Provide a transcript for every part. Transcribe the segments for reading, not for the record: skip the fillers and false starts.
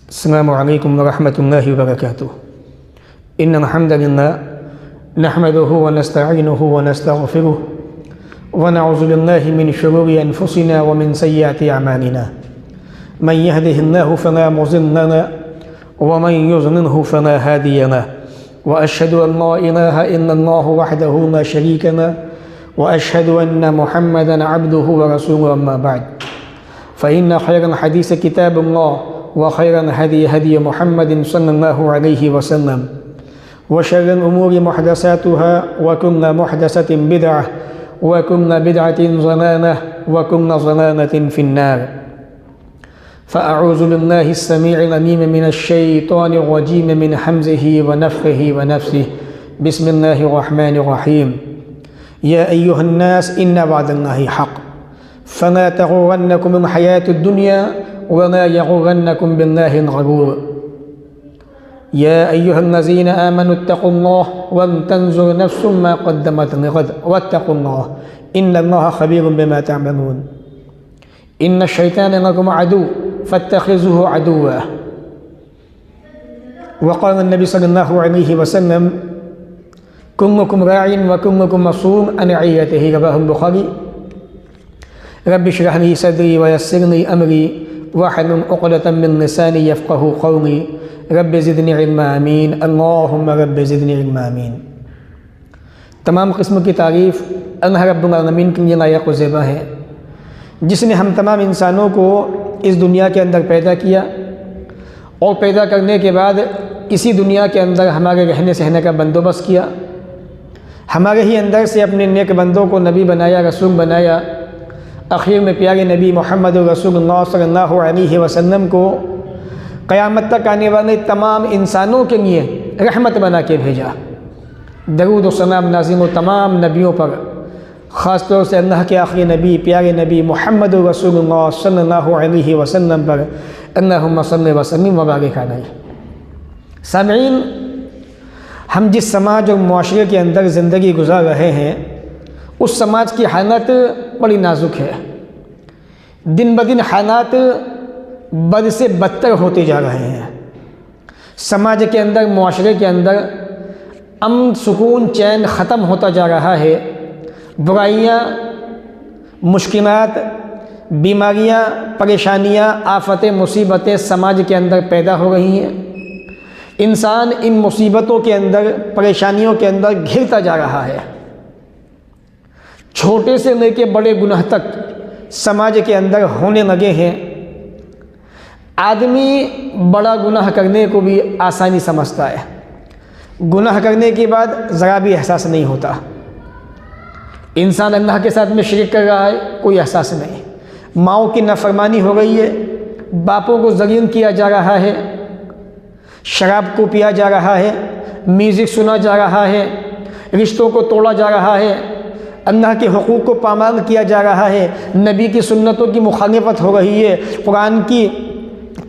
अस्सलामु अलैकुम वरहमतुल्लाहि वबरकातुहू। इन्नल हम्दलिल्लाह नहमदुहु व नस्तईनुहु व नस्तगफिरुहु व नऊज़ु बिल्लाहि मिन शुरूरि अनफुसिना व मिन सय्यिआति अमालिना। मन यहदिहिल्लाहु फला मुज़िल्ल लहु व मन युज़लिल्हु फला हादिय लहु। व अशहदु अन ला इलाहा इल्लल्लाहु वहदहु ला शरीका लहु व अशहदु अन्न मुहम्मदन अब्दुहु व रसूलुहु अम्मा बअद। फ़इन्न खैरल हदीस किताबुल्लाह व खैरल हदी हदी मुहम्मदिन सल्लल्लाहु अलैहि वसल्लम व शर्रल उमूरि मुहदसातुहा व कुल्लु मुहदसतिन बिदअह व कुल्लु बिदअतिन ज़लालह व कुल्लु ज़लालतिन फिन्नार। फ़अऊज़ु बिल्लाहिस समीइल अलीम मिनश शैतानिर रजीम मिन हम्ज़िहि व नफ़्ख़िहि व नफ़्सिहि। बिस्मिल्लाहिर रहमानिर रहीम। या अय्युहन नास इन्ना वअदल्लाहि हक़्क़ फ़ला तग़ुर्रन्नकुमुल हयातुद दुनिया वला यग़ुर्रन्नकुम बिल्लाहिल ग़रूर। या अय्युहल्लज़ीना आमनुत्तक़ुल्लाह वलतंज़ुर नफ़्सुम मा क़द्दमत लिग़द वत्तक़ुल्लाह इन्नल्लाहा ख़बीरुम बिमा तअमलून। इन्नश-शैतान लकुम अदुव्वुन फ़त्तख़िज़ूहु अदुव्वा। वक़ाल नबी सल्लल्लाहु अलैहि वसल्लम कुल्लुकुम राइन व कुल्लुकुम मसऊलुन अन रइयतिही। रवाहुल बुख़ारी। रब्बि इश्रह ली सदरी व यस्सिर ली अमरी वहलुल उक़दतम मिन लिसानी यफ़क़हू क़ौली। रब्बि ज़िदनी इल्मा आमीन। अल्लाहुम्मा रब्बि ज़िदनी इल्मा आमीन। तमाम किस्म की तारीफ़ अल्लाह रब्बुल आलमीन के लिए लायक़ व ज़ेबा है, जिसने हम तमाम इंसानों को इस दुनिया के अंदर पैदा किया और पैदा करने के बाद इसी दुनिया के अंदर हमारे रहने सहने का बंदोबस्त किया। हमारे ही अंदर से अपने नेक बंदों को नबी बनाया, रसूल बनाया। आखिर में प्यारे नबी मोहम्मद रसूलुल्लाह सल्लल्लाहु अलैहि वसल्लम को क़यामत तक आने वाले तमाम इंसानों के लिए रहमत बना के भेजा। दरूद व सलाम नाज़िल हो तमाम नबियों पर, ख़ास तौर से अल्लाह के आखिरी नबी प्यारे नबी मोहम्मद रसूलुल्लाह सल्लल्लाहु अलैहि वसल्लम पर अल्लाहुम्मा सल्लि व सल्लिम व बारिक अलैहि। सामईन, हम जिस समाज और मुआशरे के अंदर ज़िंदगी गुजार रहे हैं, उस समाज की हालत बड़ी नाजुक है। दिन ब दिन हालात बद से बदतर होते जा रहे हैं। समाज के अंदर, मुआशरे के अंदर अमन, सुकून, चैन ख़त्म होता जा रहा है। बुराइयाँ, मुश्किलात, बीमारियाँ, परेशानियाँ, आफतें, मुसीबतें समाज के अंदर पैदा हो रही हैं। इंसान इन मुसीबतों के अंदर, परेशानियों के अंदर घिरता जा रहा है। छोटे से लेकर बड़े गुनाह तक समाज के अंदर होने लगे हैं। आदमी बड़ा गुनाह करने को भी आसानी समझता है, गुनाह करने के बाद ज़रा भी एहसास नहीं होता। इंसान अल्लाह के साथ में शिरक कर रहा है, कोई एहसास नहीं। माओं की नाफरमानी हो रही है, बापों को ज़लील किया जा रहा है, शराब को पिया जा रहा है, म्यूज़िक सुना जा रहा है, रिश्तों को तोड़ा जा रहा है, अल्लाह के हुकूक़ को पामाल किया जा रहा है, नबी की सुन्नतों की मुखालिफत हो रही है, कुरान की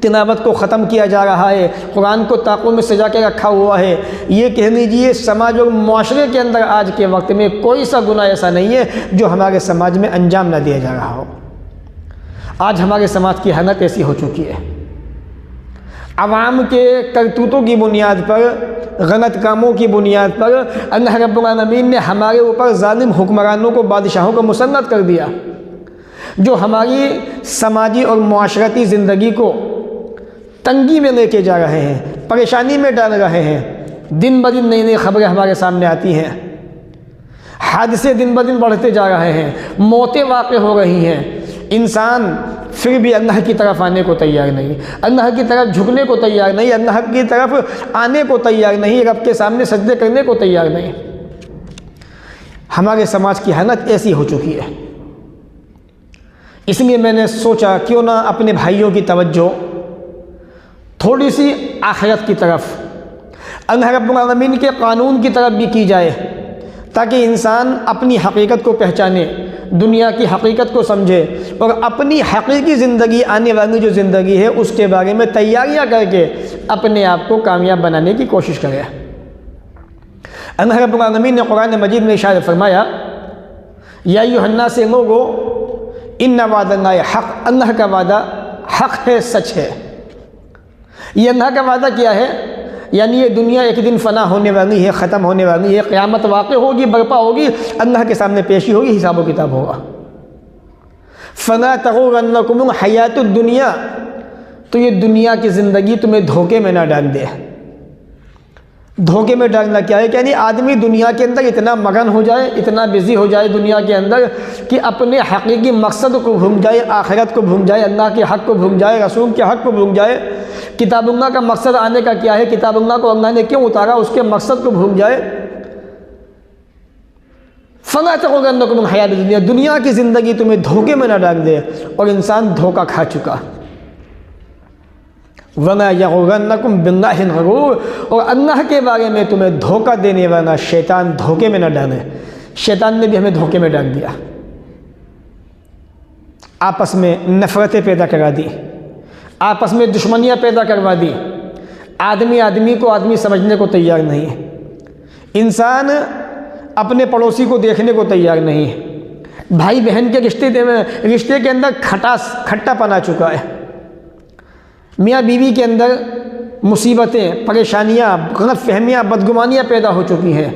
तिलावत को ख़त्म किया जा रहा है, कुरान को ताक़ों में सजा के रखा हुआ है। ये कह लीजिए समाज और मुआशरे के अंदर आज के वक्त में कोई सा गुनाह ऐसा नहीं है जो हमारे समाज में अंजाम ना दिया जा रहा हो। आज हमारे समाज की हालत ऐसी हो चुकी है। अवाम के करतूतों की बुनियाद पर, गलत कामों की बुनियाद पर अल्लाह रब्बुल आलमीन ने हमारे ऊपर ज़ालिम हुक्मरानों को, बादशाहों को मुसल्लत कर दिया, जो हमारी समाजी और मुआशरती ज़िंदगी को तंगी में लेके जा रहे हैं, परेशानी में डाल रहे हैं। दिन ब दिन नई नई खबरें हमारे सामने आती हैं, हादसे दिन ब दिन बढ़ते जा रहे हैं, मौतें वाक़ हो रही हैं। इंसान फिर भी अल्लाह की तरफ आने को तैयार नहीं, अल्लाह की तरफ झुकने को तैयार नहीं, अल्लाह की तरफ आने को तैयार नहीं, रब के सामने सजदे करने को तैयार नहीं। हमारे समाज की हालत ऐसी हो चुकी है। इसलिए मैंने सोचा क्यों ना अपने भाइयों की तवज्जो थोड़ी सी आखिरत की तरफ, अल्लाह रब्बुल आलमीन के कानून की तरफ भी की जाए, ताकि इंसान अपनी हकीकत को पहचाने, दुनिया की हकीकत को समझे और अपनी हकीकी ज़िंदगी, आने वाली जो ज़िंदगी है उसके बारे में तैयारियां करके अपने आप को कामयाब बनाने की कोशिश करे। अल्लाह रब्बुल आलमीन ने कुरान मजीद में इरशाद फरमाया, या अय्युहन्नास लोगो इन्ना वादल्लाहि हक़, अल्लाह का वादा हक़ है, सच है। ये अल्लाह का वादा किया है, यानी ये दुनिया एक दिन फ़ना होने वाली है, ख़त्म होने वाली है, क़यामत वाक़ई होगी, बर्पा होगी, अल्लाह के सामने पेशी होगी, हिसाब व किताब होगा। फ़ला तग़ुर्रन्नकुमुल हयातुद दुनिया, तो ये दुनिया की ज़िंदगी तुम्हें धोखे में ना डाल दे। धोखे में डालना क्या है? यानी आदमी दुनिया के अंदर इतना मगन हो जाए, इतना बिज़ी हो जाए दुनिया के अंदर कि अपने हकीकी मकसद को भूल जाए, आखिरत को भूल जाए, अल्लाह के हक़ को भूल जाए, रसूल के हक़ को भूल जाए। किताबुल्लाह का मकसद आने का क्या है, किताबुल्लाह को अल्लाह ने क्यों उतारा, उसके मकसद को भूल जाए। फ़ला तग़ुर्रन्नकुमुल हयातुद दुनिया, दुनिया की ज़िंदगी तुम्हें धोखे में ना डाल दे। और इंसान धोखा खा चुका। वला यग़ुर्रन्नकुम बिल्लाहिल ग़रूर, और अल्लाह के बारे में तुम्हें धोखा देने वाला शैतान धोखे में न डाले। शैतान ने भी हमें धोखे में डाल दिया, आपस में नफ़रतें पैदा करा दी, आपस में दुश्मनियाँ पैदा करवा दी। आदमी आदमी को आदमी समझने को तैयार नहीं है, इंसान अपने पड़ोसी को देखने को तैयार नहीं है। भाई बहन के रिश्ते के अंदर खट्टापन आ चुका है। मियाँ बीवी के अंदर मुसीबतें, परेशानियाँ, गलतफहमियाँ, बदगुमानियाँ पैदा हो चुकी हैं।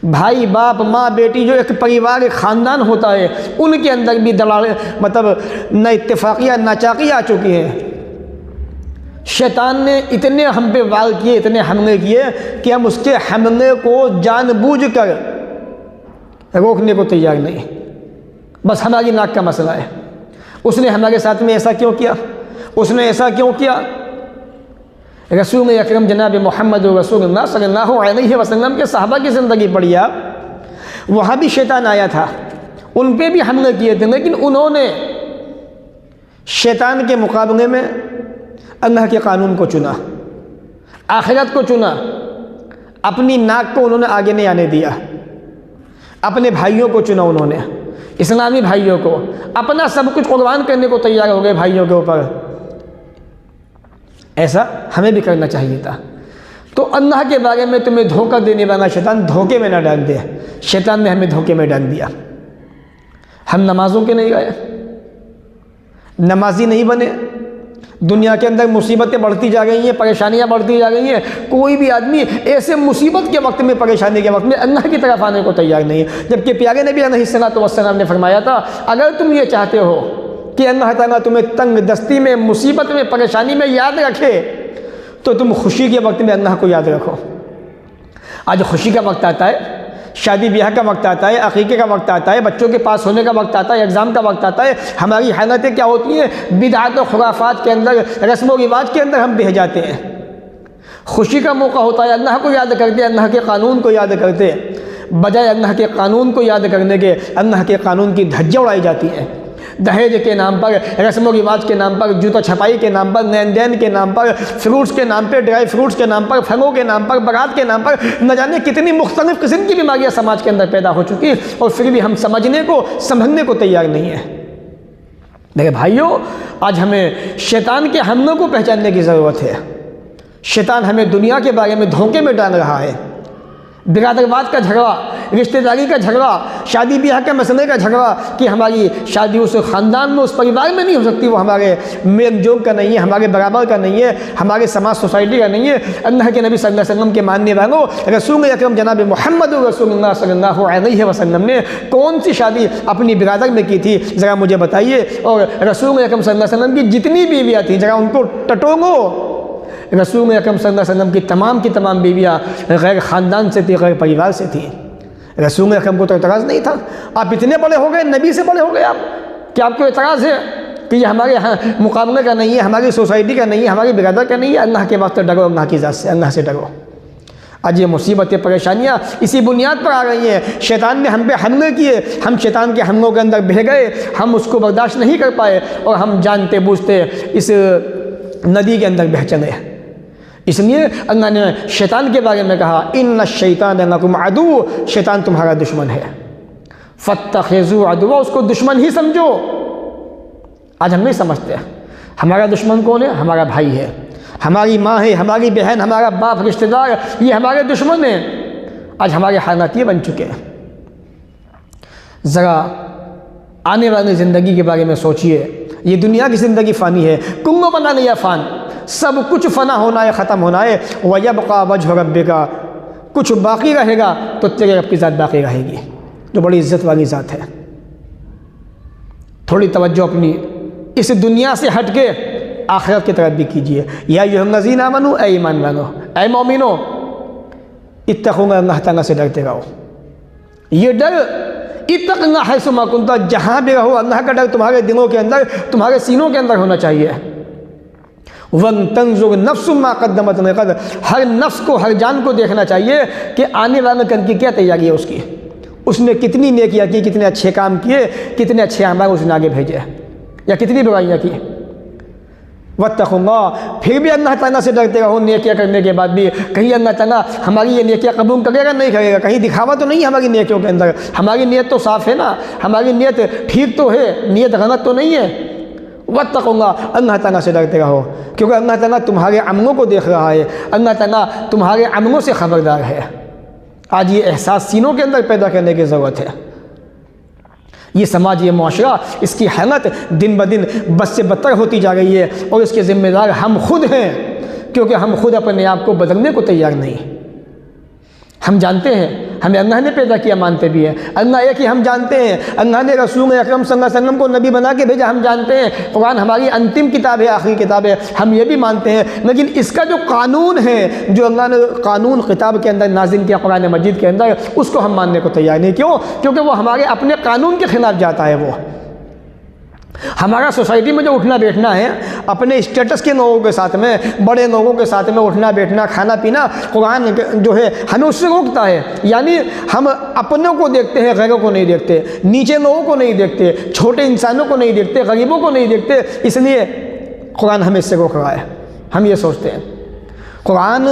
भाई बाप माँ बेटी जो एक परिवार, एक ख़ानदान होता है, उनके अंदर भी मतलब न इत्तेफाकियाँ, नाचाकियाँ आ चुकी हैं। शैतान ने इतने हम पे वार किए, इतने हमले किए कि हम उसके हमले को जानबूझकर रोकने को तैयार नहीं। बस हमारी नाक का मसला है, उसने हमारे साथ में ऐसा क्यों किया, उसने ऐसा क्यों किया। रसूल अकरम जनाब मोहम्मद रसूलुल्लाह सल्लल्लाहु अलैहि वसल्लम के सहाबा की ज़िंदगी पढ़ी आप, वहाँ भी शैतान आया था, उन पे भी हमले किए थे, लेकिन उन्होंने शैतान के मुकाबले में अल्लाह के कानून को चुना, आखिरत को चुना। अपनी नाक को उन्होंने आगे नहीं आने दिया, अपने भाइयों को चुना उन्होंने, इस्लामी भाइयों को, अपना सब कुछ कुर्बान करने को तैयार हो गए भाइयों के ऊपर। ऐसा हमें भी करना चाहिए था। तो अल्लाह के बारे में तुम्हें धोखा देने वाला शैतान धोखे में ना डाल दे। शैतान ने हमें धोखे में डाल दिया। हम नमाज़ों के नहीं गए, नमाजी नहीं बने, दुनिया के अंदर मुसीबतें बढ़ती जा रही हैं, परेशानियां बढ़ती जा रही हैं। कोई भी आदमी ऐसे मुसीबत के वक्त में, परेशानी के वक्त में अल्लाह की तरफ आने को तैयार नहीं है। जबकि प्यारे नबी अलैहिस्सलातु वस्सलाम ने फरमाया था, अगर तुम ये चाहते हो कि अल्लाह ताला तुम्हें तंग दस्ती में, मुसीबत में, परेशानी में याद रखे, तो तुम खुशी के वक्त में अल्लाह को याद रखो। आज खुशी का वक्त आता है, शादी ब्याह का वक्त आता है, अकीक़े का वक्त आता है, बच्चों के पास होने का वक्त आता है, एग्ज़ाम का वक्त आता है। हमारी हालतें क्या होती हैं, बिदअत और खुराफात के अंदर, रस्म व रिवाज के अंदर हम बह जाते हैं। खुशी का मौका होता है, अल्लाह को याद करते, अल्लाह के कानून को याद करते, बजाय अल्लाह के कानून को याद करने के अल्लाह के कानून की धज्जियाँ उड़ाई जाती हैं। दहेज के नाम पर, रस्म व रिवाज के नाम पर, जूता छपाई के नाम पर, लेन देन के नाम पर, फ्रूट्स के नाम पर, ड्राई फ्रूट्स के नाम पर, फलों के नाम पर, बारात के नाम पर, न जाने कितनी मुख्तलिफ किस्म की बीमारियां समाज के अंदर पैदा हो चुकी, और फिर भी हम समझने को, समझने को तैयार नहीं है। देखिए भाइयों, आज हमें शैतान के हमलों को पहचानने की ज़रूरत है। शैतान हमें दुनिया के बारे में धोखे में डाल रहा है। बिरादरवाद का झगड़ा, रिश्तेदारी का झगड़ा, शादी ब्याह के मसले का झगड़ा कि हमारी शादी उस ख़ानदान में, उस परिवार में नहीं हो सकती, वो हमारे मेल जोल का नहीं है, हमारे बराबर का नहीं है, हमारे समाज सोसाइटी का नहीं है। अल्लाह के नबी सल्लल्लाहु अलैहि वसल्लम के मानने वालों, रसूल अकरम जनाब मोहम्मद रसूलुल्लाह सल्लल्लाहु अलैहि वसल्लम ने कौन सी शादी अपनी बिरादर में की थी, ज़रा मुझे बताइए। और रसूल अकरम सल्लल्लाहु अलैहि वसल्लम की जितनी बीवियाँ थीं, ज़रा उनको टटोलो। रसूल अकरम सल्लल्लाहु अलैहि वसल्लम की तमाम बीवियाँ गैर ख़ानदान से थी, गैर परिवार से थी। रसूल अकरम को तो एतराज़ नहीं था। आप इतने बड़े हो गए, नबी से बड़े हो गए आप, कि आपको एतराज़ है कि ये हमारे मुकाबले का नहीं है, हमारी सोसाइटी का नहीं है, हमारी बिरादर का नहीं है। अल्लाह के वास्ते डरो, अल्लाह की ज़ात से, अल्लाह से डरो। आज ये मुसीबतें, परेशानियाँ इसी बुनियाद पर आ रही हैं। शैतान ने हम पे हमले किए, हम शैतान के हमलों के अंदर बह गए, हम उसको बर्दाश्त नहीं कर पाए, और हम जानते बूझते इस नदी के अंदर बह चले। इसलिए अल्लाह ने शैतान के बारे में कहा, इन्ना शैतान लकुम अदू, शैतान तुम्हारा दुश्मन है, फत्तखिज़ू अदुव्वा, उसको दुश्मन ही समझो। आज हम नहीं समझते। हमारा दुश्मन कौन है? हमारा भाई है, हमारी माँ है, हमारी बहन, हमारा बाप, रिश्तेदार, ये हमारे दुश्मन हैं। आज हमारे हालात ये बन चुके हैं। ज़रा आने वाली ज़िंदगी के बारे में सोचिए। ये दुनिया की ज़िंदगी फ़ानी है, कुल्लु मन अलैहा फ़ान, सब कुछ फ़ना होना है, ख़त्म होना है। वयबक़ा वजहु रब्बिका, कुछ बाकी रहेगा तो तेरे रब की ज़ात बाकी रहेगी, जो बड़ी इज़्ज़त वाली ज़ात है। थोड़ी तवज्जो अपनी इस दुनिया से हट के आखिरत की तरफ भी कीजिए। या अय्युहल्लज़ीना आमनू, ऐ ईमान वालो, ऐ मोमिनो, इत्तक़ुल्लाह, अल्लाह ताला से डरते रहो। ये डर इत्तक़ुल्लाह हैसुमा कुंता, जहाँ भी रहो अल्लाह का डर तुम्हारे दिलों के अंदर, तुम्हारे सीनों के अंदर होना चाहिए। वन तंजुर नफ्सुम मा क़द्दमत लिग़द, हर नफ्स को, हर जान को देखना चाहिए कि आने वाले कल की क्या तैयारी है उसकी, उसने कितनी नेकियां की, कितने अच्छे काम किए, कितने अच्छे अमाल उसने आगे भेजे, या कितनी बुराइयाँ की। वत्तक़ुल्लाह, फिर भी अल्लाह ताला से डरते रहो नेकियां करने के बाद भी। कहीं अल्लाह ताला हमारी ये नेकियां कबूल करेगा नहीं करेगा, कहीं दिखावा तो नहीं हमारी नेकियों के अंदर, हमारी नीयत तो साफ़ है ना, हमारी नीयत ठीक तो है, नीयत गलत तो नहीं है। वत्तक़ुल्लाह, अल्लाह ताला से डरते रहो, क्योंकि अल्लाह ताला तुम्हारे अमलों को देख रहा है, अल्लाह ताला तुम्हारे अमलों से ख़बरदार है। आज ये एहसास सीनों के अंदर पैदा करने की ज़रूरत है। ये समाज, ये माशरा, इसकी हालत दिन ब दिन बद से बदतर होती जा रही है, और इसके ज़िम्मेदार हम खुद हैं, क्योंकि हम खुद अपने आप को बदलने को तैयार नहीं। हम जानते हैं हमें अल्लाह ने पैदा किया, मानते भी हैं अल्लाह एक ही, हम जानते हैं अल्लाह ने रसूल अकरम सल्लल्लाहु अलैहि वसल्लम को नबी बना के भेजा, हम जानते हैं कुरान हमारी अंतिम किताब है, आखिरी किताब है, हम ये भी मानते हैं। लेकिन इसका जो कानून है, जो अल्लाह ने कानून किताब के अंदर नाज़िल किया कुरान मजीद के अंदर, उसको हम मानने को तैयार नहीं। क्यों? क्योंकि वो हमारे अपने कानून के ख़िलाफ़ जाता है। वो हमारा सोसाइटी में जो उठना बैठना है, अपने स्टेटस के लोगों के साथ में, बड़े लोगों के साथ में उठना बैठना, खाना पीना, कुरान जो है हमें उससे रोकता है। यानी हम अपनों को देखते हैं, गैरों को नहीं देखते, नीचे लोगों को नहीं देखते, छोटे इंसानों को नहीं देखते, गरीबों को नहीं देखते, इसलिए कुरान हमें इससे रोक रहा है। हम ये सोचते हैं कुरान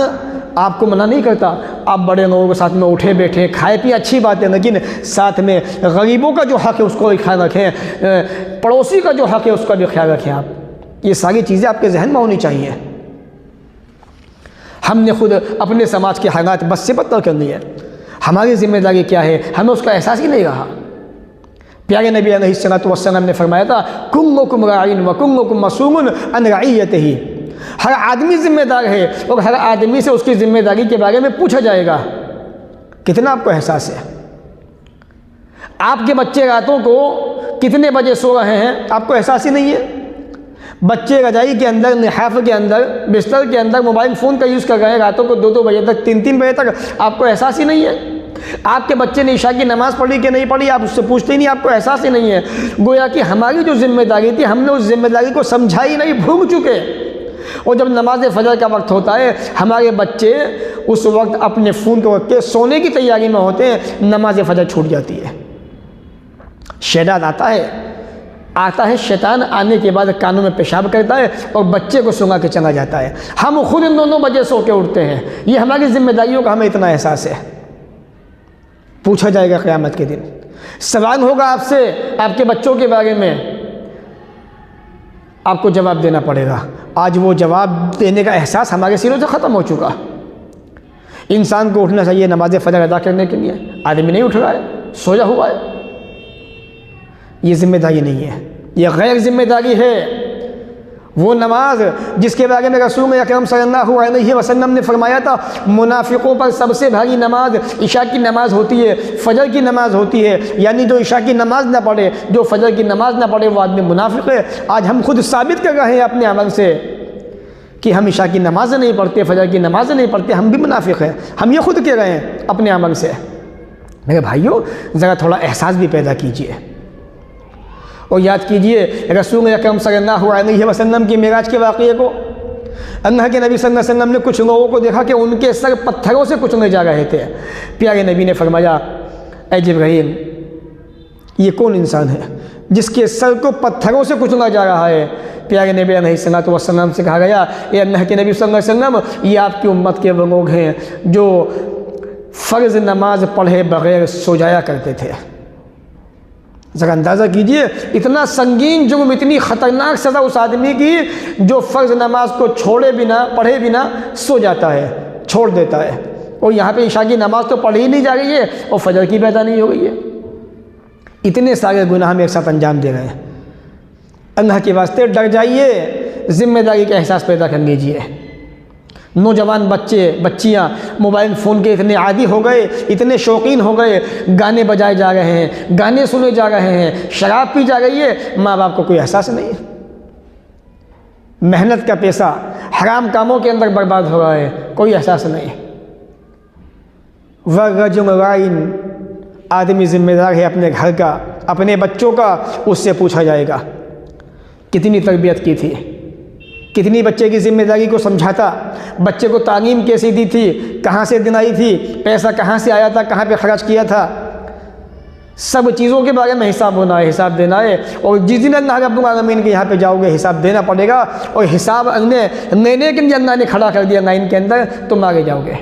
आपको मना नहीं करता, आप बड़े लोगों के साथ में उठे बैठे, खाए पिए, अच्छी बात है, लेकिन साथ में गरीबों का जो हक़ है उसको भी ख्याल रखें, पड़ोसी का जो हक़ है उसका भी ख्याल रखें। आप ये सारी चीज़ें आपके जहन में होनी चाहिए। हमने खुद अपने समाज के हालात बस से बदतर कर लिए, हमारी ज़िम्मेदारी क्या है, हमें उसका एहसास ही नहीं रहा। प्यारे नबी अलैहिस्सलातु वस्सलाम ने फरमाया था, कुल्लुकुम राइन व कुल्लुकुम मसूलुन अन रइयतिही, हर आदमी जिम्मेदार है और हर आदमी से उसकी ज़िम्मेदारी के बारे में पूछा जाएगा। कितना आपको एहसास है? आपके बच्चे रातों को कितने बजे सो रहे हैं, आपको एहसास ही नहीं है। बच्चे रजाई के अंदर, लिहाफ के अंदर, बिस्तर के अंदर मोबाइल फ़ोन का यूज़ कर रहे हैं रातों को 2-2 बजे तक, 3-3 बजे तक, आपको एहसास ही नहीं है। आपके बच्चे ने इशा की नमाज़ पढ़ी कि नहीं पढ़ी, आप उससे पूछते ही नहीं, आपको एहसास ही नहीं है। गोया कि हमारी जो जिम्मेदारी थी, हमने उस जिम्मेदारी को समझा ही नहीं, भूल चुके। और जब नमाज फजर का वक्त होता है, हमारे बच्चे उस वक्त अपने फ़ोन के वक्त के सोने की तैयारी में होते हैं, नमाज फजर छूट जाती है। शैतान आता है, शैतान आने के बाद कानों में पेशाब करता है और बच्चे को सुंघा के चला जाता है। हम खुद इन दोनों बजे सो के उठते हैं। ये हमारी जिम्मेदारियों का हमें इतना एहसास है। पूछा जाएगा क़यामत के दिन, सवाल होगा आपसे, आपके बच्चों के बारे में, आपको जवाब देना पड़ेगा। आज वो जवाब देने का एहसास हमारे सिरों से ख़त्म हो चुका। इंसान को उठना चाहिए नमाज फ़जर अदा करने के लिए, आदमी नहीं उठ रहा है, सोया हुआ है। ये ज़िम्मेदारी नहीं है, ये गैर ज़िम्मेदारी है। वो नमाज जिसके बारे में रसूल अकरम सल्लल्लाहु अलैहि वसल्लम ने फरमाया था, मुनाफिकों पर सबसे भारी नमाज इशा की नमाज होती है, फजर की नमाज होती है। यानी जो इशा की नमाज ना पढ़े, जो फजर की नमाज ना पढ़े, वो आदमी मुनाफिक है। आज हम खुद साबित कर रहे हैं अपने अमल से कि हम इशा की नमाज नहीं पढ़ते, फजर की नमाज नहीं पढ़ते, हम भी मुनाफिक हैं। हम ये खुद कह रहे हैं अपने अमल से। मेरे भाइयों, ज़रा थोड़ा एहसास भी पैदा कीजिए और याद कीजिए रसूल अकरम सल्लल्लाहु अलैहि वसल्लम की मेराज के वाक़ये को। अल्लाह के नबी सल्लल्लाहु अलैहि वसल्लम ने कुछ लोगों को देखा कि उनके सर पत्थरों से कुचले जा रहे थे। प्यारे नबी ने फरमाया, ऐ जिब्राईल, ये कौन इंसान है जिसके सर को पत्थरों से कुचला जा रहा है? प्यारे नबी अलैहिस्सलातु वस्सलाम से कहा गया, ये अल्लाह के नबी सल्लल्लाहु अलैहि वसल्लम, ये आपकी उम्मत के वो लोग हैं जो फ़र्ज़ नमाज पढ़े बग़ैर सो जाया करते थे। ज़रा अंदाज़ा कीजिए, इतना संगीन जुर्म, इतनी ख़तरनाक सज़ा उस आदमी की जो फ़र्ज़ नमाज को छोड़े बिना, पढ़े बिना सो जाता है, छोड़ देता है। और यहाँ पे इशा की नमाज तो पढ़ी ही नहीं जा रही है और फजर की पैदा नहीं हो गई है। इतने सारे गुनाह हम एक साथ अंजाम दे रहे हैं। अल्लाह के वास्ते डर जाइए, ज़िम्मेदारी का एहसास पैदा कर लीजिए। नौजवान बच्चे बच्चियां मोबाइल फ़ोन के इतने आदी हो गए, इतने शौकीन हो गए, गाने बजाए जा रहे हैं, गाने सुने जा रहे हैं, शराब पी जा रही है, माँ बाप को कोई एहसास नहीं है। मेहनत का पैसा हराम कामों के अंदर बर्बाद हो रहा है, कोई एहसास नहीं। वरजुल आदमी ज़िम्मेदार है अपने घर का, अपने बच्चों का। उससे पूछा जाएगा कितनी तरबियत की थी, कितनी बच्चे की ज़िम्मेदारी को समझाता, बच्चे को तालीम कैसी दी थी, कहाँ से दिलाई थी, पैसा कहाँ से आया था, कहाँ पे खर्च किया था, सब चीज़ों के बारे में हिसाब होना है, हिसाब देना है। और जिस दिन अल्लाह रब्बुल आलमीन के यहाँ पे जाओगे हिसाब देना पड़ेगा। और हिसाब लेने के लिए अल्लाह ने खड़ा कर दिया लाइन के अंदर, तुम आगे जाओगे,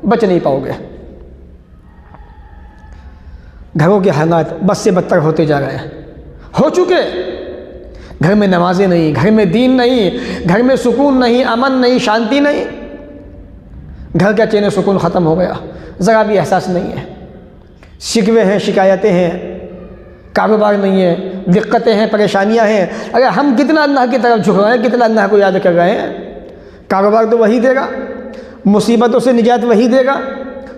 बच नहीं पाओगे। घरों के हालात बस से बदतर होते जा रहे हैं, हो चुके। घर में नमाजें नहीं, घर में दीन नहीं, घर में सुकून नहीं, अमन नहीं, शांति नहीं, घर का चैन सुकून ख़त्म हो गया, ज़रा भी एहसास नहीं है। शिकवे हैं, शिकायतें हैं, कारोबार नहीं है, दिक्कतें हैं, परेशानियां हैं। अगर हम कितना अल्लाह की तरफ झुक रहे हैं, कितना अल्लाह को याद कर रहे हैं, कारोबार तो वही देगा, मुसीबतों से निजात वही देगा,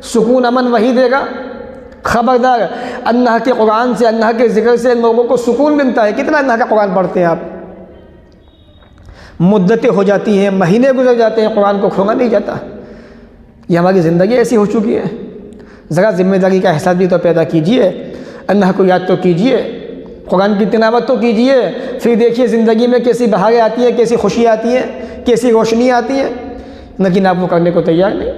सुकून अमन वही देगा। ख़बरदार, अल्लाह के कुरान से, अल्लाह के ज़िक्र से लोगों को सुकून मिलता है। कितना अल्लाह का कुरान पढ़ते हैं आप, मुद्दतें हो जाती हैं, महीने गुजर जाते हैं, कुरान को खोना नहीं जाता। ये हमारी ज़िंदगी ऐसी हो चुकी है। ज़रा ज़िम्मेदारी का एहसास भी तो पैदा कीजिए, अल्लाह को याद तो कीजिए, कुरान की तिलावत तो कीजिए। फिर देखिए ज़िंदगी में कैसी बहारें आती हैं, कैसी खुशियाँ आती हैं, कैसी रोशनी आती है। लेकिन आप वो करने को तैयार नहीं।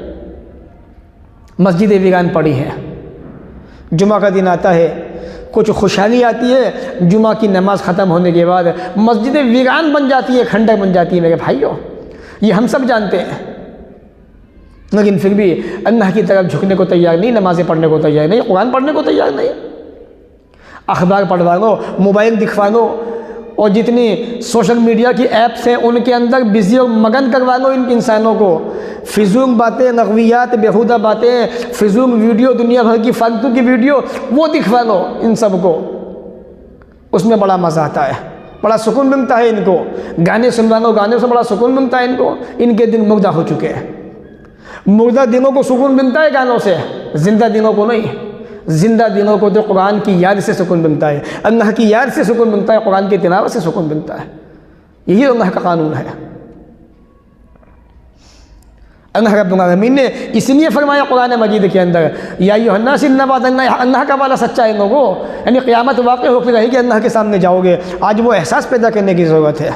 मस्जिदें वीरान पड़ी हैं, जुमा का दिन आता है, कुछ खुशहाली आती है, जुमा की नमाज़ ख़त्म होने के बाद मस्जिदें वीरान बन जाती है, खंडर बन जाती है। मेरे भाइयों, ये हम सब जानते हैं। लेकिन फिर भी अल्लाह की तरफ झुकने को तैयार नहीं, नमाज़ें पढ़ने को तैयार नहीं, कुरान पढ़ने को तैयार नहीं। अखबार पढ़वा लो, मोबाइल दिखवा लो, और जितनी सोशल मीडिया की ऐप्स हैं उनके अंदर बिज़ी और मगन करवा लो इन इंसानों को। फिजूल बातें, लग़वियात, बेहुदा बातें, फिजूल वीडियो, दुनिया भर की फालतू की वीडियो, वो दिखवा लो इन सब को। उसमें बड़ा मज़ा आता है, बड़ा सुकून मिलता है इनको। गाने सुनवा लो, गाने से बड़ा सुकून मिलता है इनको। इनके दिन मुर्दा हो चुके हैं। मुर्दा दिनों को सुकून मिलता है गानों से, ज़िंदा दिनों को नहीं। ज़िंदा दिनों को तो कुरान की याद से सुकून मिलता है, अल्लाह की याद से सुकून मिलता है, कुरान की तिलावत से सुकून मिलता है। यही अल्लाह का कानून है। अल्लाह रब्बुल आलमीन ने इसलिए फरमाया कुरान मजीद के अंदर, या अय्युहन्नास इन्ना वअदल्लाह, अल्लाह का वाला सच्चा है लोगों, यानी क़यामत वाक़ई होकर रहेगी, अल्लाह के सामने जाओगे। आज वो एहसास पैदा करने की ज़रूरत है।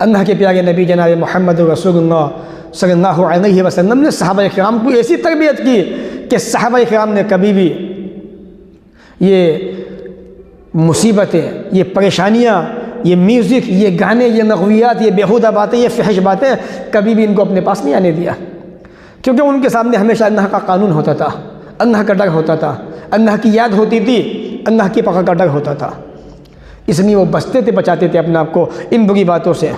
अल्लाह के प्यारे नबी जनाब मोहम्मद रसूलुल्लाह सल्लल्लाहु अलैहि वसल्लम ने सहाबा इकराम को ऐसी तरबियत की कि सहाबा इकराम ने कभी भी ये मुसीबतें, ये परेशानियाँ, ये म्यूज़िक, ये गाने, ये लग़वियात, ये बेहुदा बातें, ये फहश बातें कभी भी इनको अपने पास नहीं आने दिया। क्योंकि उनके सामने हमेशा अल्लाह का कानून होता था, अल्लाह का डर होता था, अल्लाह की याद होती थी, अल्लाह की पकड़ का डर होता था। इसलिए वो बचते थे, बचाते थे अपने आप को इन बुरी बातों से।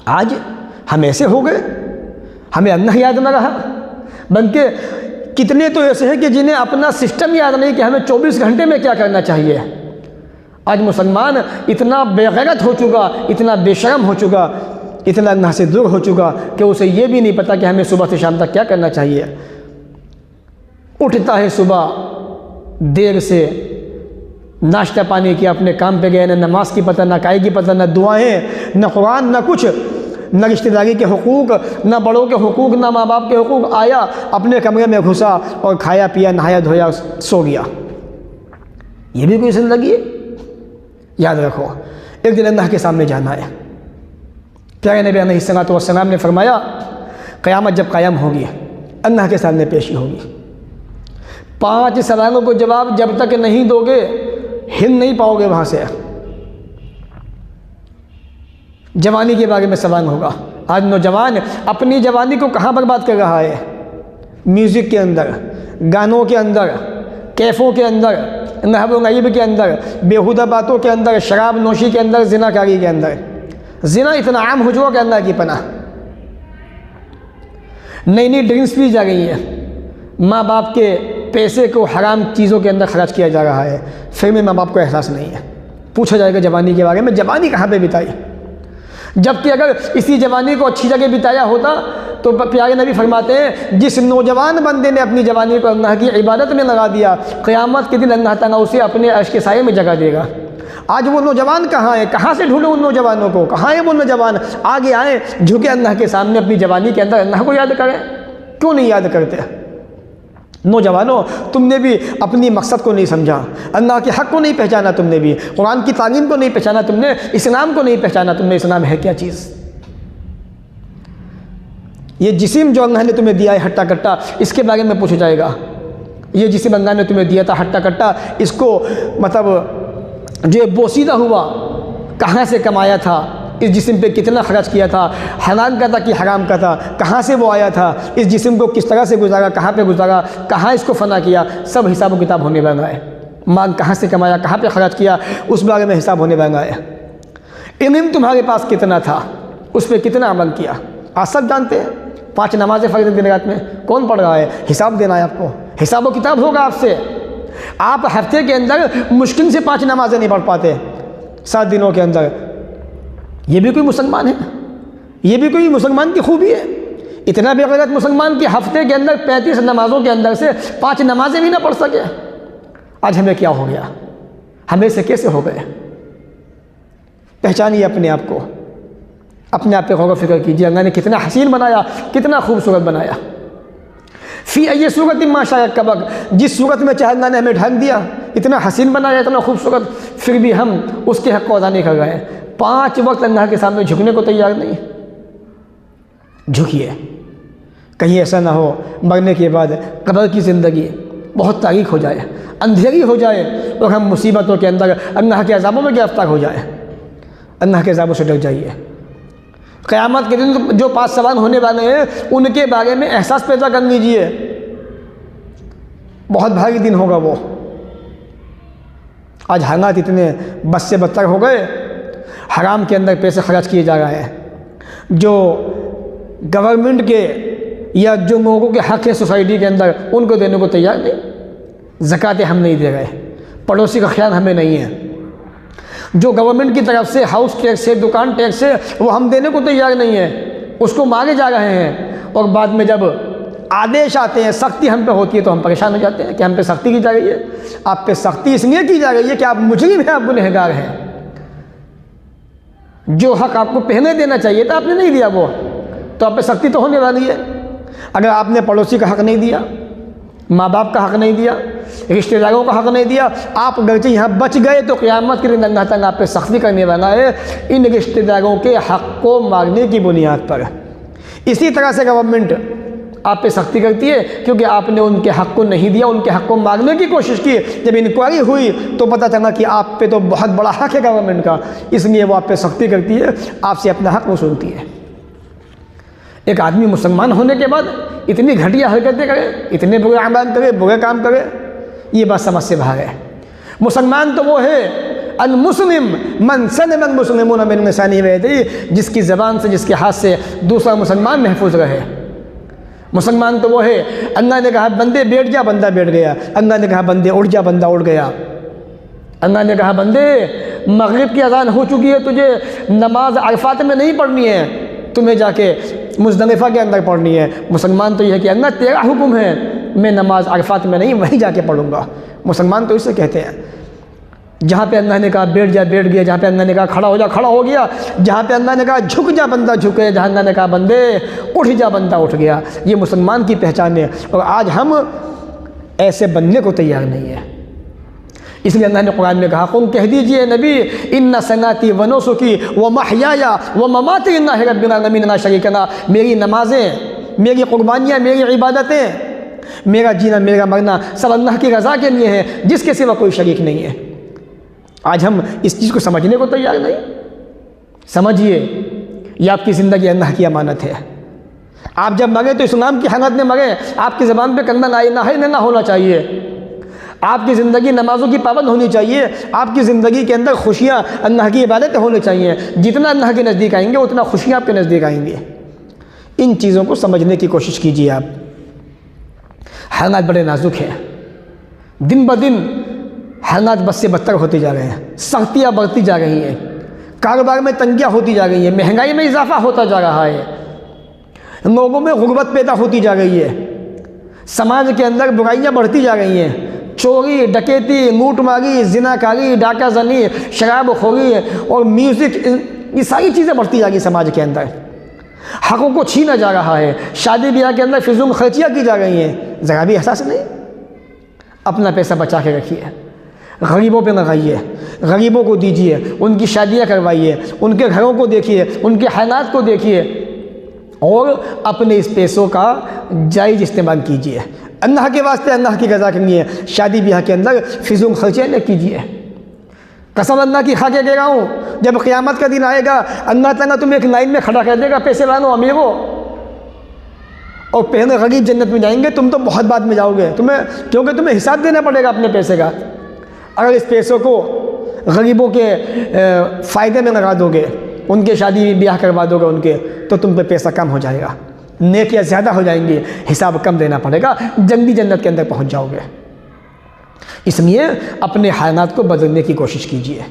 आज हम ऐसे हो गए, हमें अल्लाह याद न रहा, बल्कि कितने तो ऐसे हैं कि जिन्हें अपना सिस्टम याद नहीं कि हमें 24 घंटे में क्या करना चाहिए। आज मुसलमान इतना बेगैरत हो चुका, इतना बेशर्म हो चुका, इतना अल्लाह से दूर हो चुका कि उसे ये भी नहीं पता कि हमें सुबह से शाम तक क्या करना चाहिए। उठता है सुबह देर से, नाश्ता पानी किया, अपने काम पे गए, न नमाज की पता, न काये की पता, न दुआएं, न कुरान, न कुछ, न रिश्तेदारी के हुकूक, न बड़ों के हुकूक, न माँ बाप के हुकूक। आया, अपने कमरे में घुसा और खाया पिया, नहाया धोया, सो गया। ये भी कोई ज़िंदगी है? याद रखो, एक दिन अल्लाह के सामने जाना है। प्यारे नबी अलैहिस्सलातु वस्सलाम ने फरमाया, क़यामत जब कायम होगी, अल्लाह के सामने पेशी होगी। 5 सवालों को जवाब जब तक नहीं दोगे हिल नहीं पाओगे वहाँ से। जवानी के बारे में सवाल होगा। आज नौजवान अपनी जवानी को कहाँ बर्बाद कर रहा है? म्यूज़िक के अंदर, गानों के अंदर, कैफ़ों के अंदर, नहब नईब के अंदर, बेहुदा बातों के अंदर, शराब नोशी के अंदर, ज़िनाकारी के अंदर। ज़िना इतना आम हो चुका कि अल्लाह की पनाह। नई नई ड्रिंक्स पी जा रही है, माँ बाप के पैसे को हराम चीज़ों के अंदर खर्च किया जा रहा है, फिर भी माँ बाप को एहसास नहीं है। पूछा जाएगा जवानी के बारे में, जवानी कहाँ पे बिताई। जबकि अगर इसी जवानी को अच्छी जगह बिताया होता तो प्यारे नबी फरमाते हैं, जिस नौजवान बंदे ने अपनी जवानी को अल्लाह की इबादत में लगा दिया, क़यामत के दिन अल्लाह ताला उसे अपने अर्श के साये में जगह देगा। आज वो नौजवान कहाँ है, कहाँ से ढूंढो उन नौजवानों को, कहाँ है वो नौजवान, आगे आए झुके अल्लाह के सामने अपनी जवानी के अंदर अल्लाह को याद करें। क्यों नहीं याद करते? नौजवानों, तुमने भी अपनी मकसद को नहीं समझा, अल्लाह के हक़ को नहीं पहचाना, तुमने भी कुरान की तालीम को नहीं पहचाना, तुमने इस्लाम को नहीं पहचाना, तुमने इस्लाम है क्या चीज़। ये जिस्म जो अल्लाह ने तुम्हें दिया है हट्टा कट्टा, इसके बारे में पूछा जाएगा। ये जिस्म अल्लाह ने तुम्हें दिया था हट्टा कट्टा, इसको मतलब जो बोसीदा हुआ, कहाँ से कमाया था, इस जिस्म पे कितना खर्च किया था, हलाल का था कि हराम का था, कहाँ से वो आया था, इस जिस्म को किस तरह से गुजारा, कहाँ पे गुजारा, कहाँ इसको फ़ना किया, सब हिसाब किताब होने वाला है। माल कहाँ से कमाया, कहाँ पे खर्च किया, उस बारे में हिसाब होने वाला है। इल्म तुम्हारे पास कितना था, उस पर कितना अमल किया, आज सब जानते हैं। 5 नमाज़ें फ़र्ज़ दिन रात में कौन पढ़ रहा है, हिसाब देना है आपको, हिसाब व किताब होगा आपसे। आप हफ्ते के अंदर मुश्किल से 5 नमाज़ें नहीं पढ़ पाते 7 दिनों के अंदर। ये भी कोई मुसलमान है? ये भी कोई मुसलमान की खूबी है? इतना बेगैरत मुसलमान कि हफ्ते के अंदर 35 नमाज़ों के अंदर से 5 नमाज़ें भी ना पढ़ सके। आज हमें क्या हो गया, हमें से कैसे हो गए? पहचानिए अपने आप को, अपने आप पे गौर फिक्र कीजिए। अल्लाह ने कितना हसीन बनाया, कितना खूबसूरत बनाया। फ़ी अय्य सूरत मा शाअ कबक, जिस सूरत में चाहे अल्लाह ने हमें ढक दिया, इतना हसीन बनाया, इतना खूबसूरत, फिर भी हम उसके हक़ को अदा नहीं कर रहे। 5 वक्त अल्लाह के सामने झुकने को तैयार नहीं। झुकिए, कहीं ऐसा ना हो मरने के बाद कब्र की ज़िंदगी बहुत तारीक हो जाए, अंधेरी हो जाए और हम मुसीबतों के अंदर अल्लाह के अज़ाबों में गिरफ्तार हो जाए। अल्लाह के अज़ाबों से डर जाइए। क़यामत के दिन जो 5 सवाल होने वाले हैं, उनके बारे में एहसास पैदा कर लीजिए। बहुत भारी दिन होगा वो। आज हालात इतने बद से बदतर हो गए, हराम के अंदर पैसे खर्च किए जा रहे हैं। जो गवर्नमेंट के या जो लोगों के हक़ है सोसाइटी के अंदर, उनको देने को तैयार नहीं। ज़कातें हम नहीं दे रहे, पड़ोसी का ख्याल हमें नहीं है। जो गवर्नमेंट की तरफ से हाउस टैक्स है, दुकान टैक्स है, वो हम देने को तैयार नहीं है, उसको मांगे जा रहे हैं। और बाद में जब आदेश आते हैं, सख्ती हम पे होती है, तो हम परेशान हो जाते हैं कि हम पे सख्ती की जा रही है। आप पे सख्ती इसलिए की जा रही है कि आप मुजरिम हैं, आप गुनहगार हैं। जो हक़ आपको पहले देना चाहिए था आपने नहीं दिया, वो तो आप पे सख्ती तो होने वाली है। अगर आपने पड़ोसी का हक़ नहीं दिया, माँ बाप का हक़ नहीं दिया, रिश्तेदारों का हक़ नहीं दिया, आप अगरचे यहाँ बच गए, तो क़यामत के दिन अल्लाह ताला आप पे सख्ती करने वाला है इन रिश्तेदारों के हक़ को मांगने की बुनियाद पर। इसी तरह से गवर्नमेंट आप पे सख्ती करती है क्योंकि आपने उनके हक़ को नहीं दिया, उनके हक़ को मांगने की कोशिश की। जब इंक्वायरी हुई तो पता चला कि आप पे तो बहुत बड़ा हक़ है गवर्नमेंट का, इसलिए वो आप पे सख्ती करती है, आपसे अपना हक़ वसूलती है। एक आदमी मुसलमान होने के बाद इतनी घटिया हरकतें करे, इतने बुरे अमाल करे, बुरे काम करे, ये बात समझ से बाहर है। मुसलमान तो वो है अल मुस्लिम मन सलिम अल मुस्लिमून मिन लिसानिही व यदिही, जिसकी ज़बान से, जिसके हाथ से दूसरा मुसलमान महफूज रहे। मुसलमान तो वो है, अल्लाह ने कहा बंदे बैठ जा, बंदा बैठ गया। अल्लाह ने कहा बंदे उठ जा, बंदा उठ गया। अल्लाह ने कहा बंदे मगरिब की अज़ान हो चुकी है, तुझे नमाज अरफात में नहीं पढ़नी है, तुम्हें जाके मुज़दलिफ़ा के अंदर पढ़नी है। मुसलमान तो यह है कि अल्लाह तेरा हुक्म है, मैं नमाज अरफात में नहीं, वहीं जाके पढ़ूँगा। मुसलमान तो इसे कहते हैं। जहाँ पे अल्लाह ने कहा बैठ जा, बैठ गया। जहाँ पे अल्लाह ने कहा खड़ा हो जा, खड़ा हो गया। जहाँ पे अल्लाह ने कहा झुक जा, बंदा झुक गया। जहाँ अल्लाह ने कहा बंदे उठ जा, बंदा उठ गया। ये मुसलमान की पहचान है, और आज हम ऐसे बनने को तैयार नहीं है। इसलिए अल्लाह ने कुरान में कहा, कुम कह दीजिए नबी, इन्ना सलाती व नुसुकी व महयाया व ममाती लिल्लाहि रब्बिल आलमीन ला शरीका लहू। मेरी नमाज़ें, मेरी कुर्बानियाँ, मेरी इबादतें, मेरा जीना, मेरा मरना सब अल्लाह की रज़ा के लिए है, जिसके सिवा कोई शरीक नहीं है। आज हम इस चीज़ को समझने को तैयार नहीं। समझिए, ये आपकी ज़िंदगी अल्लाह की अमानत है। आप जब मरे तो इस्लाम की हालत में मरे, आपकी ज़बान पे कलमा ला इलाहा इल्लल्लाह होना चाहिए। आपकी ज़िंदगी नमाज़ों की पाबंद होनी चाहिए। आपकी ज़िंदगी के अंदर खुशियाँ, अल्लाह की इबादतें होनी चाहिए। जितना अल्लाह के नज़दीक आएंगे उतना खुशियाँ आपके नज़दीक आएंगी। इन चीज़ों को समझने की कोशिश कीजिए आप। हालात बड़े नाजुक हैं, दिन ब दिन हालात बद से बदतर होते जा रहे हैं, सख्तियाँ बढ़ती जा रही हैं, कारोबार में तंगियाँ होती जा रही हैं, महंगाई में इजाफा होता जा रहा है, लोगों में गुर्बत पैदा होती जा रही है, समाज के अंदर बुराइयाँ बढ़ती जा रही हैं, चोरी डकैती लूटमारी जिनाकारी डाका जनी शराबखोरी और म्यूज़िक, ये सारी चीज़ें बढ़ती जा रही समाज के अंदर। हक़ों को छीना जा रहा है, शादी ब्याह के अंदर फिजूल खर्चियाँ की जा रही हैं। ज़रा भी एहसास नहीं? अपना पैसा बचा के रखिए, गरीबों पे लगाइए, गरीबों को दीजिए, उनकी शादियाँ करवाइए, उनके घरों को देखिए, उनके हालात को देखिए और अपने इस पैसों का जायज़ इस्तेमाल कीजिए। अल्लाह के वास्ते अल्लाह की रज़ा करिए, शादी ब्याह के अंदर फिजूल खर्चे न कीजिए। कसम अल्लाह की खा के कह रहा हूँ, जब क़यामत का दिन आएगा अल्लाह ताला तुम्हें एक लाइन में खड़ा कर देगा, पैसे वालों अमीरों, और पहले गरीब जन्नत में जाएंगे, तुम तो बहुत बाद में जाओगे, क्योंकि तुम्हें हिसाब देना पड़ेगा अपने पैसे का। अगर इस पैसों को गरीबों के फ़ायदे में लगा दोगे, उनके शादी ब्याह करवा दोगे उनके, तो तुम पे पैसा कम हो जाएगा, नेकियां ज़्यादा हो जाएंगी, हिसाब कम देना पड़ेगा, जल्दी जन्नत के अंदर पहुंच जाओगे। इसलिए अपने हालात को बदलने की कोशिश कीजिए।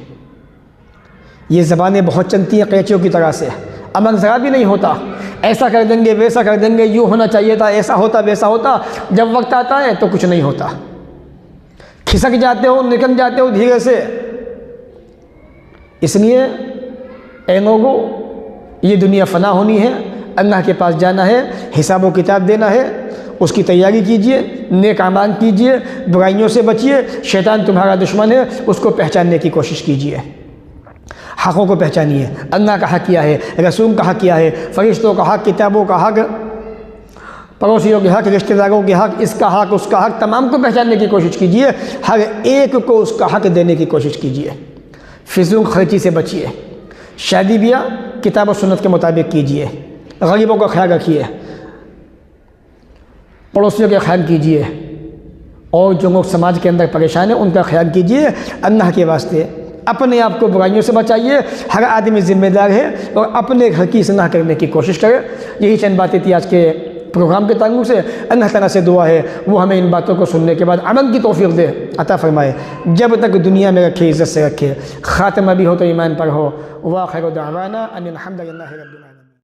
ये ज़बानें बहुत चलती हैं कैचियों की तरह से, अमल ज़रा भी नहीं होता, ऐसा कर देंगे वैसा कर देंगे, यूँ होना चाहिए था, ऐसा होता वैसा होता, जब वक्त आता है तो कुछ नहीं होता, खिसक जाते हो, निकल जाते हो धीरे से। इसलिए ऐ लोगों, ये दुनिया फ़ना होनी है, अल्लाह के पास जाना है, हिसाब व किताब देना है, उसकी तैयारी कीजिए, नेक आमाल कीजिए, बुराइयों से बचिए। शैतान तुम्हारा दुश्मन है, उसको पहचानने की कोशिश कीजिए, हक़ों को पहचानिए। अल्लाह का हक़ क्या है, रसूल का हक़ क्या है, फ़रिश्तों का हक़, किताबों का हक़, पड़ोसियों के हक़, रिश्तेदारों के हक़, इसका हक़ उसका हक़, तमाम को पहचानने की कोशिश कीजिए, हर एक को उसका हक़ देने की कोशिश कीजिए। फिजूल खर्ची से बचिए, शादी ब्याह किताब और सुन्नत के मुताबिक कीजिए, गरीबों का ख्याल रखिए, पड़ोसियों का ख्याल कीजिए, और जो लोग समाज के अंदर परेशान हैं उनका ख्याल कीजिए। अल्लाह के वास्ते अपने आप को बुराइयों से बचाइए, हर आदमी ज़िम्मेदार है, और अपने घर की इस्लाह करने की कोशिश करे। यही चंद बातें थी आज के प्रोग्राम के ताल्लुक़ से। अल्लाह ताला से दुआ है वो हमें इन बातों को सुनने के बाद अमल की तौफीक दे, अता फ़रमाए। जब तक दुनिया में रखे, इज़्ज़त से रखे, ख़ात्मा भी हो तो ईमान पर हो। व आखिर दावाना अनिल हम्दुलिल्लाहि रब्बिल आलमीन।